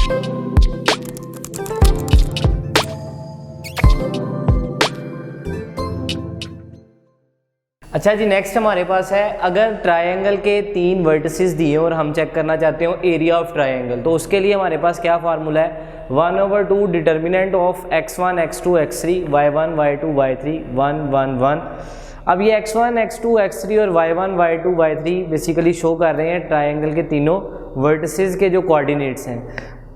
अच्छा जी, नेक्स्ट हमारे पास है, अगर ट्रायंगल के 3 वर्टिसेस दिए और हम चेक करना चाहते हो एरिया ऑफ ट्रायंगल, तो उसके लिए हमारे पास क्या फार्मूला है, 1/2 determinant of x1 x2 x3 y1 y2 y3 1 1 1। अब ये x1 x2 x3 और y1 y2 y3 basically show कर रहे हैं ट्रायंगल के तीनों वर्टिसेस के जो कोऑर्डिनेट्स हैं।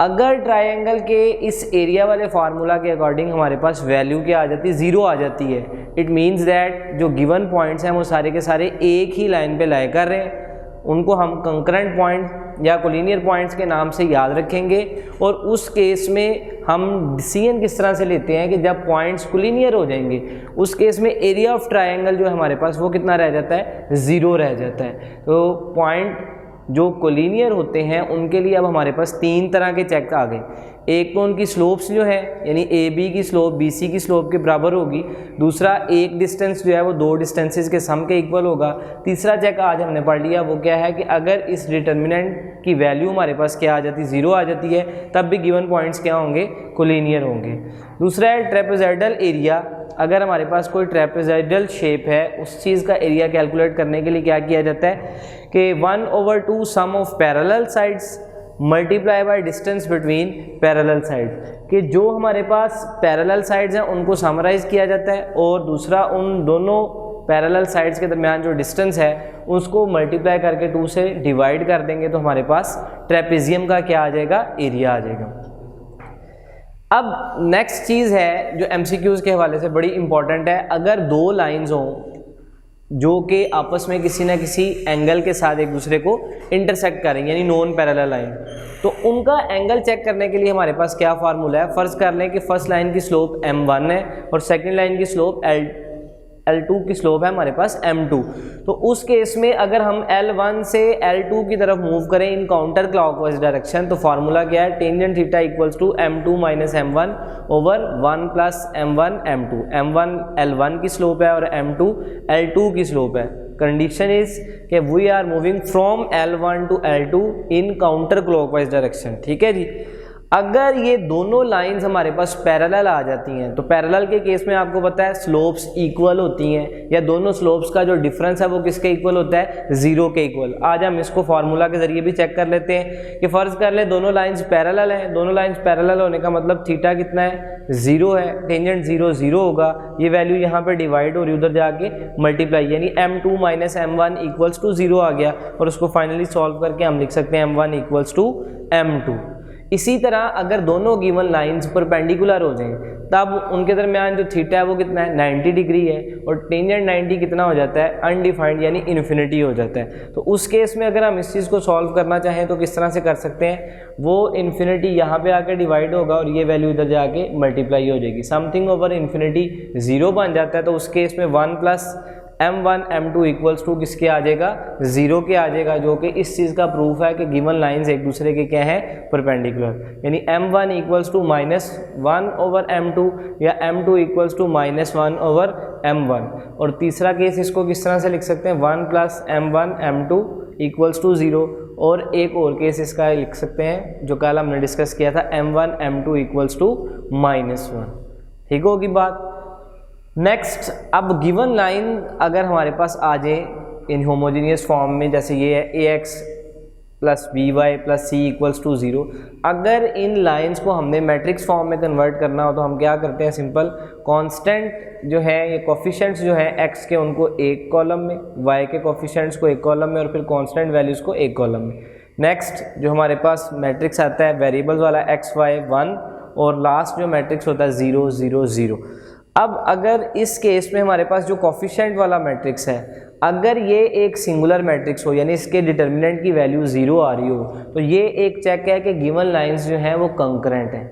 अगर ट्रायंगल के इस एरिया वाले फार्मूला के अकॉर्डिंग हमारे पास वैल्यू क्या आ जाती है, 0 आ जाती है, इट मीन्स दैट जो गिवन पॉइंट्स हैं वो सारे के सारे एक ही लाइन पे लाई कर रहे हैं। उनको हम कंकरेंट पॉइंट या कोलिनियर पॉइंट्स के नाम से याद रखेंगे। और उस केस में हम डिसीजन किस तरह से लेते हैं कि जब पॉइंट्स कोलिनियर हो जाएंगे, उस केस में एरिया ऑफ ट्रायंगल जो है हमारे पास वो कितना रह जाता है, 0 रह जाता है। तो पॉइंट जो कोलिनियर होते हैं उनके लिए अब हमारे पास 3 तरह के चेक आ गए। एक तो उनकी स्लोप्स जो है, यानी ए बी की स्लोप बी सी की स्लोप के बराबर होगी। दूसरा, एक डिस्टेंस जो है वो 2 डिस्टेंसेस के सम के इक्वल होगा। तीसरा चेक आज हमने पढ़ लिया, वो क्या है कि अगर इस डिटर्मिनेंट की वैल्यू हमारे पास क्या आ जाती है, 0 आ जाती है, तब भी गिवन पॉइंट्स क्या होंगे, कोलिनियर होंगे। दूसरा है ट्रेपेजॉइडल एरिया। अगर हमारे पास कोई ट्रेपेजॉइडल शेप है, उस चीज़ का एरिया कैलकुलेट करने के लिए क्या किया जाता है कि 1/2 sum of parallel sides multiply by distance between parallel sides, कि जो हमारे पास पैरेलल साइड्स हैं उनको समराइज किया जाता है, और दूसरा उन दोनों पैरेलल साइड्स के दरमियान जो डिस्टेंस है उसको मल्टीप्लाई करके 2 से डिवाइड कर देंगे, तो हमारे पास ट्रेपेजियम का क्या आ जाएगा, एरिया आ जाएगा। अब नेक्स्ट चीज़ है जो MCQs के हवाले से बड़ी इंपॉर्टेंट है, अगर 2 लाइंस हों जो कि आपस में किसी ना किसी एंगल के साथ एक दूसरे को इंटरसेक्ट करें, यानी नॉन पैरेलल लाइन, तो उनका एंगल चेक करने के लिए हमारे पास क्या फार्मूला है। फ़र्ज़ कर लें कि फर्स्ट लाइन की स्लोप m1 है और सेकंड लाइन की स्लोप L2 की स्लोप है हमारे पास m2। तो उस केस में अगर हम L1 से L2 की तरफ मूव करें इन काउंटर क्लॉकवाइज डायरेक्शन, तो फार्मूला क्या है, tangent theta equals to m2 minus m1 over 1 plus m1 m2। m1 L1 की स्लोप है और m2 L2 की स्लोप है। Condition is that we are moving from L1 to L2 in counter clockwise direction. ठीक है जी। अगर ये दोनों लाइंस हमारे पास पैरेलल आ जाती हैं, तो पैरेलल के केस में आपको पता है स्लोप्स इक्वल होती हैं, या दोनों स्लोप्स का जो डिफरेंस है वो किसके इक्वल होता है, 0 के इक्वल। आज हम इसको फार्मूला के जरिए भी चेक कर लेते हैं कि फ़र्ज़ कर ले दोनों लाइंस पैरेलल हैं। दोनों लाइंस पैरेलल होने का मतलब थीटा कितना है, 0 है, टेंजेंट 0 0 होगा, ये वैल्यू यहाँ पे डिवाइड हो रही, उधर जाके मल्टीप्लाई, यानी m2 minus m1 equals to 0 आ गया, और उसको फाइनली सॉल्व करके हम लिख सकते हैं m1 इक्वल्स टू m2। इसी तरह अगर दोनों गिवन लाइंस परपेंडिकुलर हो जाएं, तब उनके दरमियान जो थीटा है वो कितना है, 90 डिग्री है, और टेंजेंट 90 कितना हो जाता है, अनडिफाइंड, यानी इन्फिनिटी हो जाता है। तो उस केस में अगर हम इस चीज़ को सॉल्व करना चाहें तो किस तरह से कर सकते हैं, वो इन्फिनिटी यहाँ पे आके डिवाइड होगा और ये वैल्यू इधर जाके मल्टीप्लाई हो जाएगी, समथिंग ओवर इन्फिनिटी 0 बन जाता है। तो उस केस में 1 plus m1 m2 equals to किसके आ जाएगा, 0 के आ जाएगा, जो कि इस चीज़ का प्रूफ है कि गिवन लाइंस एक दूसरे के क्या है, परपेंडिकुलर। यानी m1 equals to -1 over m2 या m2 equals to -1 over m1। और तीसरा केस इसको किस तरह से लिख सकते हैं, 1 plus m1 m2 equals to 0। और एक और केस इसका लिख सकते हैं जो कल हमने डिस्कस किया था, m1 m2 इक्वल्स टू -1। ठीक होगी बात। नेक्स्ट, अब गिवन लाइन अगर हमारे पास आ जाए इन होमोजीनियस फॉर्म में, जैसे ये है ax plus by plus c equals to 0, अगर इन लाइंस को हमने मैट्रिक्स फॉर्म में कन्वर्ट करना हो तो हम क्या करते हैं, सिंपल कांस्टेंट जो है, ये कोफिशिएंट्स जो है x के उनको एक कॉलम में, y के कोफिशिएंट्स को एक कॉलम में, और फिर कांस्टेंट वैल्यूज़ को एक कॉलम में। नेक्स्ट जो हमारे पास मैट्रिक्स आता है वेरिएबल्स वाला x y 1, और लास्ट जो मैट्रिक्स होता है 0 0 0। अब अगर इस केस में हमारे पास जो कोफिशिएंट वाला मैट्रिक्स है, अगर ये एक सिंगुलर मैट्रिक्स हो, यानी इसके डिटर्मिनेंट की वैल्यू 0 आ रही हो, तो ये एक चेक है कि गिवन लाइंस जो हैं वो कंकरेंट हैं।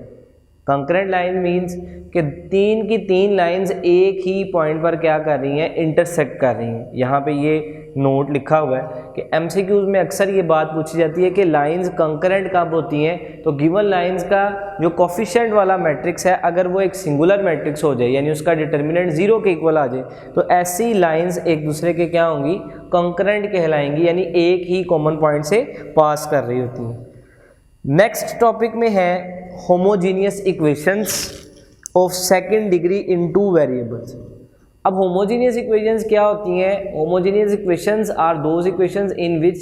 कंकरेंट लाइन मींस कि 3 की 3 लाइंस एक ही पॉइंट पर क्या कर रही हैं, इंटरसेक्ट कर रही हैं। यहाँ पे ये नोट लिखा हुआ है कि MCQs में अक्सर ये बात पूछी जाती है कि लाइंस कंकरेंट कब होती हैं, तो गिवन लाइंस का जो कोफिशिएंट वाला मैट्रिक्स है अगर वो एक सिंगुलर मैट्रिक्स हो जाए, यानी उसका डिटर्मिनेंट 0 के इक्वल आ जाए, तो ऐसी लाइंस एक दूसरे के क्या होंगी, कंकरेंट कहलाएंगी, यानी एक ही कॉमन पॉइंट से पास कर रही होती हैं। नेक्स्ट टॉपिक में है homogeneous equations of second degree in two variables. अब होमोजीनियस इक्वेशंस क्या होती हैं? Homogeneous equations are those equations in which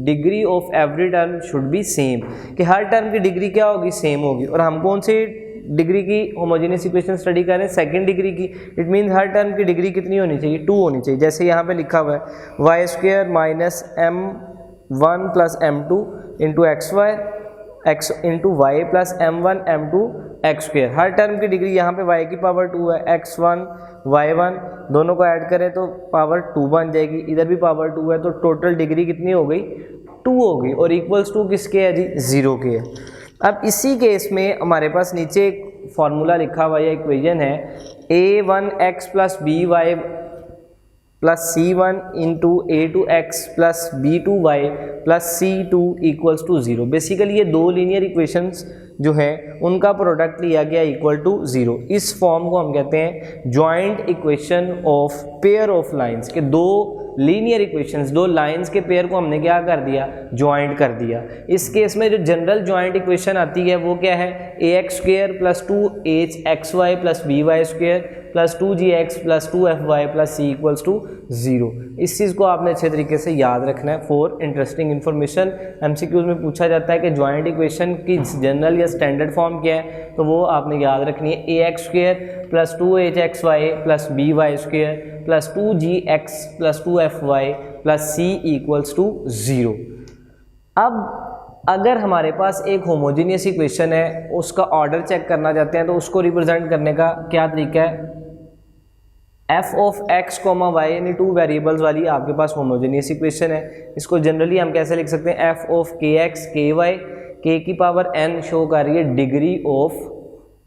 degree of every term should be same, कि हर टर्म की डिग्री क्या होगी? सेम होगी। और हम कौन सी डिग्री की होमोजीनियस इक्वेशन स्टडी कर रहे हैं? सेकंड डिग्री की। इट मीन्स हर टर्म की डिग्री कितनी होनी चाहिए? 2 होनी चाहिए। जैसे यहाँ पे लिखा हुआ है y square minus m1 plus m2 into x y x into y plus m1 m2 x square. हर टर्म की डिग्री यहाँ पे y की पावर 2 है, x1 y1 दोनों को ऐड करें तो पावर 2 बन जाएगी, इधर भी पावर 2 है, तो टोटल डिग्री कितनी हो गई? 2 हो गई। और इक्वल्स टू किसके है जी? 0 के है। अब इसी केस में हमारे पास नीचे एक फॉर्मूला लिखा हुआ है, इक्वेशन है a1x plus by plus c1 into a2x plus b2y plus c2 equals to 0। Basically ये दो लीनियर इक्वेशंस जो है उनका प्रोडक्ट लिया गया इक्वल टू 0। इस फॉर्म को हम कहते हैं joint equation of pair of lines, के दो लीनियर इक्वेशंस, दो लाइंस के पेयर को हमने क्या कर दिया? ज्वाइंट कर दिया। इस केस में जो जनरल ज्वाइंट इक्वेशन आती है वो क्या है? ax square plus 2hxy plus by square plus 2gx plus 2fy plus c equals to 0। इस चीज़ को आपने अच्छे तरीके से याद रखना है फॉर इंटरेस्टिंग इन्फॉर्मेशन। एमसीक्यूज में पूछा जाता है कि ज्वाइंट इक्वेशन की जनरल या स्टैंडर्ड फॉर्म क्या है, तो वो आपने याद रखनी है ax square plus 2hxy plus by square plus 2gx plus 2fy plus c equals to 0। अब अगर हमारे पास एक होमोजीनियस इक्वेशन है, उसका ऑर्डर चेक करना चाहते हैं, तो उसको रिप्रेजेंट करने का क्या तरीका है? f of x comma y यानी 2 वेरिएबल्स वाली आपके पास होमोजीनियस इक्वेशन है। इसको जनरली हम कैसे लिख सकते हैं? f of kx ky k की पावर n शो कर रही है डिग्री ऑफ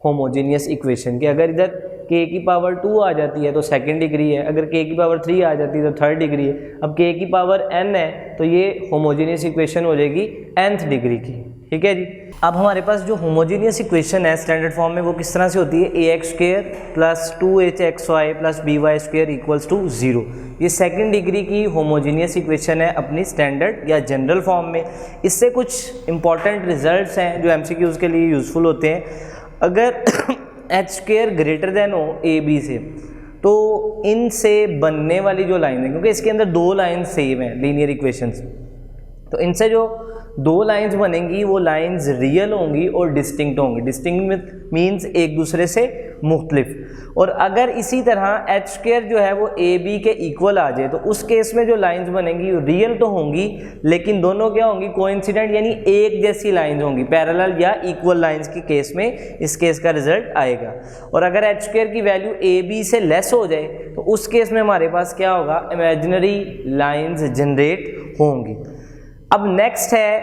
होमोजीनियस इक्वेशन की। अगर इधर k की पावर 2 आ जाती है तो सेकंड डिग्री है, अगर k की पावर 3 आ जाती है तो थर्ड डिग्री है। अब k की पावर n है तो ये होमोजीनियस इक्वेशन हो जाएगी nth डिग्री की। ठीक है जी। अब हमारे पास जो होमोजीनियस इक्वेशन है स्टैंडर्ड फॉर्म में वो किस तरह से होती है? ax square plus 2hxy plus by square equals to 0। ये सेकंड डिग्री की होमोजीनियस इक्वेशन है अपनी स्टैंडर्ड या जनरल फॉर्म में। इससे कुछ इंपॉर्टेंट रिजल्ट्स हैं जो एमसीक्यूज के लिए यूज़फुल होते हैं। अगर एच स्क्वायर ग्रेटर देन हो ए बी से, तो इनसे बनने वाली जो लाइन है, क्योंकि इसके अंदर दो लाइन सेम है लीनियर इक्वेशंस, तो इनसे जो दो लाइंस बनेंगी वो लाइंस रियल होंगी और डिस्टिंक्ट होंगी। डिस्टिंक्ट मीन्स एक दूसरे से मुख्तलिफ। और अगर इसी तरह एच स्क्वायर जो है वो ए बी के इक्वल आ जाए तो उस केस में जो लाइंस बनेंगी रियल तो होंगी, लेकिन दोनों क्या होंगी? कोइंसिडेंट, यानी एक जैसी लाइंस होंगी। पैरेलल या इक्वल लाइंस के केस में इस केस का रिजल्ट आएगा। और अगर एच स्क्वायर की वैल्यू ए बी से लेस हो जाए तो उस केस में हमारे पास क्या होगा? इमेजिनरी लाइंस जनरेट होंगी। अब नेक्स्ट है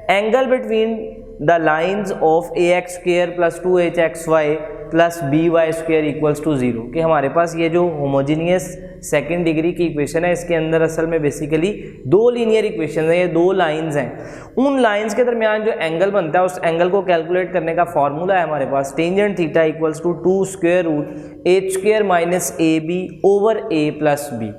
angle between the lines of ax square plus 2hxy plus by square equals to 0, कि हमारे पास ये जो होमोजीनियस सेकंड डिग्री की इक्वेशन है इसके अंदर असल में बेसिकली दो लीनियर इक्वेशन है, ये दो लाइंस हैं। उन लाइंस के दरमियान जो एंगल बनता है उस एंगल को कैलकुलेट करने का फॉर्मूला है हमारे पास tangent theta equals to 2 square root H square minus A b over a plus b.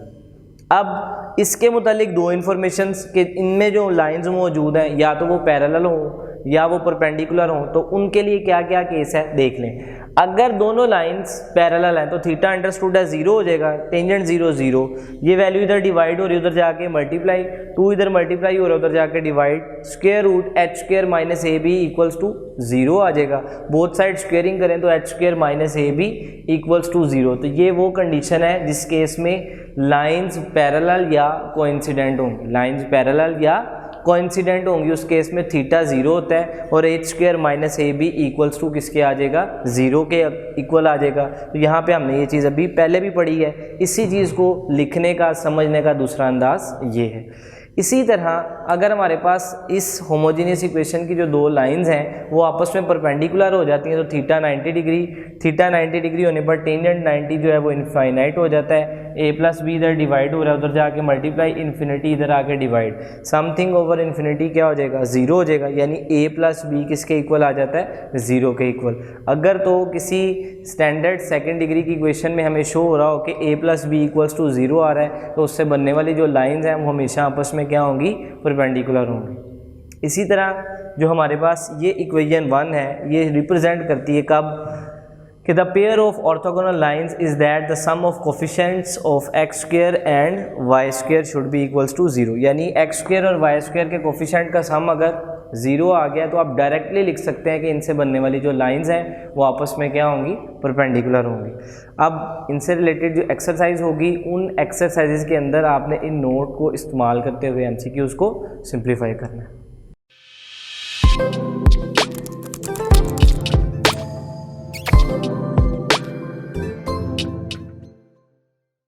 अब इसके मुतालिक दो इन्फॉर्मेशंस के इनमें जो लाइंस मौजूद हैं या तो वो पैरेलल हो या वो परपेंडिकुलर हो, तो उनके लिए क्या क्या केस है देख लें। अगर दोनों लाइंस पैरेलल हैं तो थीटा अंडरस्टूड है 0 हो जाएगा, टेंजेंट 0 0, ये वैल्यू इधर डिवाइड हो रही है उधर जाके मल्टीप्लाई, 2 इधर मल्टीप्लाई हो रहा है उधर जाके divide, square root H square minus A B equals to 0 आ जाएगा। बोथ साइड स्क्वेयरिंग करें तो H square minus A B equals to 0। तो ये वो कंडीशन है जिस केस में लाइंस पैरेलल या कोइंसिडेंट होंगी। लाइंस पैरेलल या कोइंसिडेंट होंगी उस केस में थीटा 0 होता है और H square minus A B equals to किसके आ जाएगा? 0 के इक्वल आ जाएगा। तो यहाँ पे हमने ये चीज़ अभी पहले भी पढ़ी है। इसी चीज़ को लिखने का समझने का दूसरा अंदाज ये है। इसी तरह अगर हमारे पास इस होमोजीनियस इक्वेशन की जो दो लाइंस हैं वो आपस में परपेंडिकुलर हो जाती हैं तो थीटा 90 डिग्री होने पर टेंजेंट 90 जो है वो इनफाइनाइट हो जाता है। ए प्लस बी इधर डिवाइड हो रहा है उधर जाके मल्टीप्लाई, इन्फिनिटी इधर आके डिवाइड, समथिंग ओवर इन्फिनिटी क्या हो जाएगा? 0 हो जाएगा। यानी ए प्लस बी किसके इक्वल आ जाता है? 0 के इक्वल। अगर तो किसी स्टैंडर्ड सेकंड डिग्री की इक्वेशन में हमें शो हो रहा हो कि ए प्लस बी इक्वल्स टू 0 आ रहा है तो उससे बनने वाली जो लाइंस हैं वो हमेशा आपस में क्या होंगी? परपेंडिकुलर होंगी। इसी तरह जो हमारे पास ये इक्वेशन 1 है ये रिप्रेजेंट करती है कब कि the pair of orthogonal lines is that the sum of coefficients of X square and Y square should be equals to 0, यानी एक्स स्क्वायर और वाई स्क्वायर के कोफिशिएंट का सम अगर 0 आ गया तो आप डायरेक्टली लिख सकते हैं कि इनसे बनने वाली जो लाइंस हैं वो आपस में क्या होंगी, परपेंडिकुलर होंगी। अब इनसे रिलेटेड जो एक्सरसाइज होगी उन एक्सरसाइजेज के अंदर आपने इन नोट को इस्तेमाल करते हुए एमसीक्यूज़ को सिंप्लीफाई करना है।